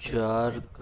4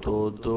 2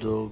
2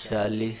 40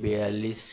42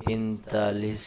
45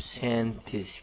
37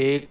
1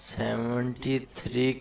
73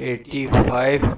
85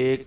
1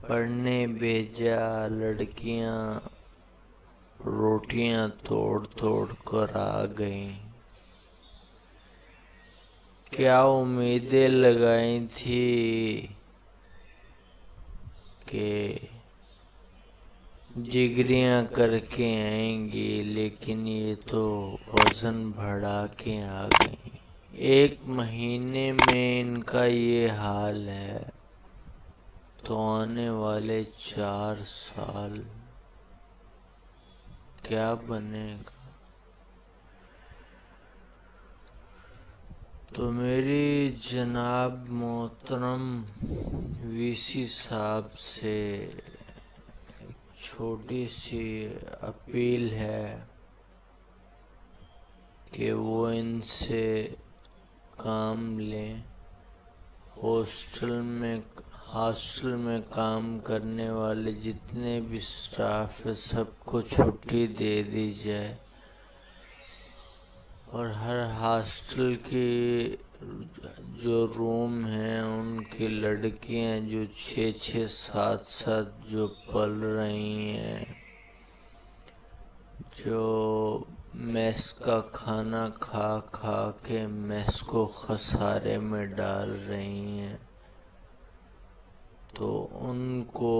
پڑھنے بھیجا، لڑکیاں روٹیاں توڑ توڑ کر آ گئیں۔ کیا امیدیں لگائی تھی کہ ڈگریاں کر کے آئیں گی، لیکن یہ تو وزن بڑھا کے آ گئیں۔ 1 مہینے میں ان کا یہ حال ہے تو آنے والے 4 سال کیا بنے گا؟ تو میری جناب محترم وی سی صاحب سے چھوٹی سی اپیل ہے کہ وہ ان سے کام لیں۔ ہاسٹل میں کام کرنے والے جتنے بھی اسٹاف ہے سب کو چھٹی دے دی جائے، اور ہر ہاسٹل کی جو روم ہیں ان کی لڑکیاں جو 6 7 جو پل رہی ہیں، جو میس کا کھانا کھا کھا کے میس کو خسارے میں ڈال رہی ہیں، تو ان کو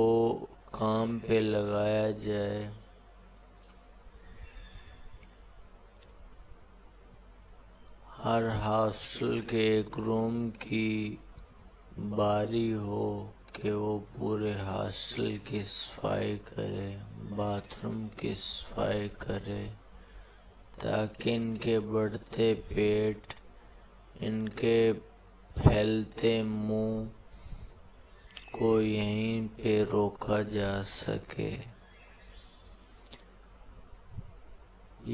کام پہ لگایا جائے۔ ہر ہاسٹل کے ایک روم کی باری ہو کہ وہ پورے ہاسٹل کی صفائی کرے، باتھ روم کی صفائی کرے، تاکہ ان کے بڑھتے پیٹ، ان کے پھیلتے منہ کو یہیں پہ روکا جا سکے۔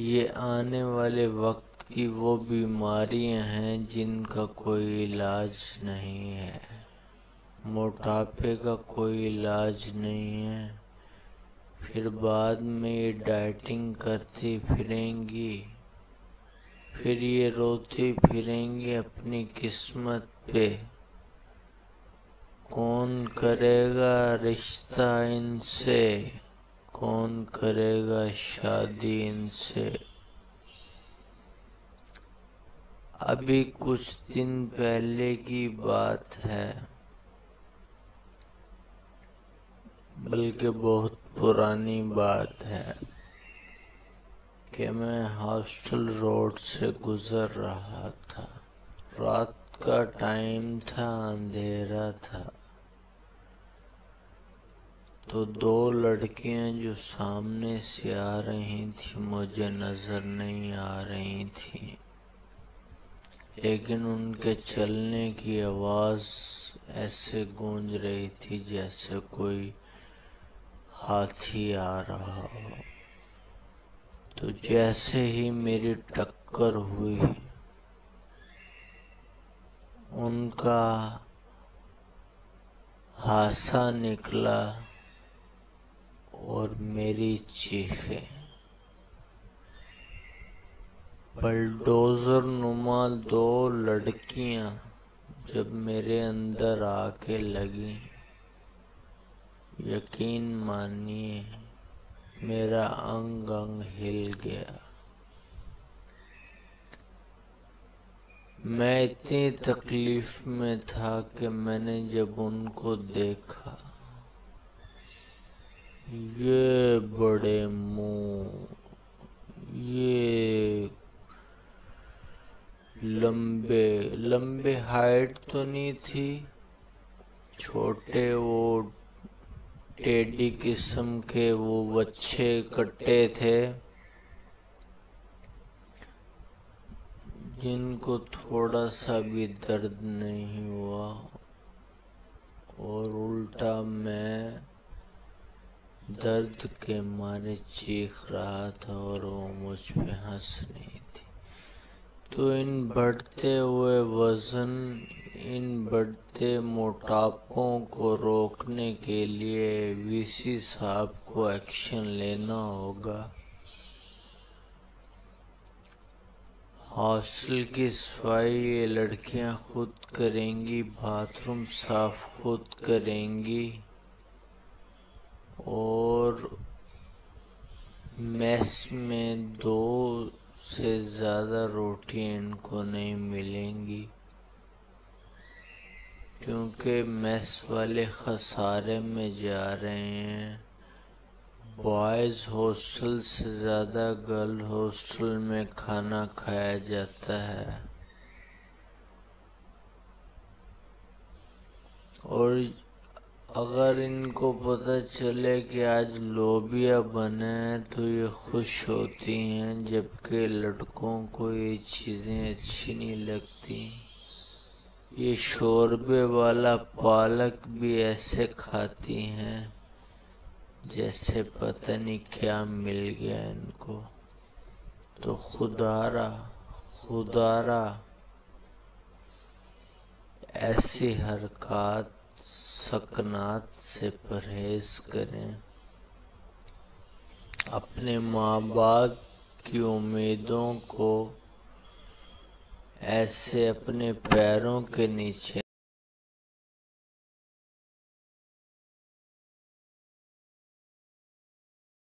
یہ آنے والے وقت کی وہ بیماریاں ہیں جن کا کوئی علاج نہیں ہے۔ موٹاپے کا کوئی علاج نہیں ہے، پھر بعد میں یہ ڈائٹنگ کرتی پھریں گی، پھر یہ روتی پھریں گی اپنی قسمت پہ۔ کون کرے گا رشتہ ان سے؟ کون کرے گا شادی ان سے؟ ابھی کچھ دن پہلے کی بات ہے، بلکہ بہت پرانی بات ہے، کہ میں ہاسٹل روڈ سے گزر رہا تھا۔ رات کا ٹائم تھا، اندھیرا تھا، تو 2 لڑکیاں جو سامنے سے آ رہی تھیں مجھے نظر نہیں آ رہی تھیں، لیکن ان کے چلنے کی آواز ایسے گونج رہی تھی جیسے کوئی ہاتھی آ رہا ہو۔ تو جیسے ہی میری ٹکر ہوئی، ان کا ہاسا نکلا اور میری چیخیں۔ بلڈوزر نما 2 لڑکیاں جب میرے اندر آ کے لگیں، یقین مانیے میرا انگ انگ ہل گیا۔ میں اتنی تکلیف میں تھا کہ میں نے جب ان کو دیکھا، یہ بڑے منہ، یہ لمبے ہائٹ تو نہیں تھی، چھوٹے وہ ٹیڈی قسم کے وہ بچے کٹے تھے، جن کو تھوڑا سا بھی درد نہیں ہوا، اور الٹا میں درد کے مارے چیخ رہا تھا اور وہ مجھ پہ ہنس رہی تھی۔ تو ان بڑھتے ہوئے وزن، ان بڑھتے موٹاپوں کو روکنے کے لیے وی سی صاحب کو ایکشن لینا ہوگا۔ ہاسٹل کی صفائی یہ لڑکیاں خود کریں گی، باتھ روم صاف خود کریں گی، اور میس میں 2 سے زیادہ روٹیاں ان کو نہیں ملیں گی، کیونکہ میس والے خسارے میں جا رہے ہیں۔ بوائز ہاسٹل سے زیادہ گرل ہاسٹل میں کھانا کھایا جاتا ہے، اور اگر ان کو پتہ چلے کہ آج لوبیا بنا ہے تو یہ خوش ہوتی ہیں، جبکہ لڑکوں کو یہ چیزیں اچھی نہیں لگتی۔ یہ شوربے والا پالک بھی ایسے کھاتی ہیں جیسے پتہ نہیں کیا مل گیا ان کو۔ تو خدارا ایسی حرکات سکنات سے پرہیز کریں، اپنے ماں باپ کی امیدوں کو ایسے اپنے پیروں کے نیچے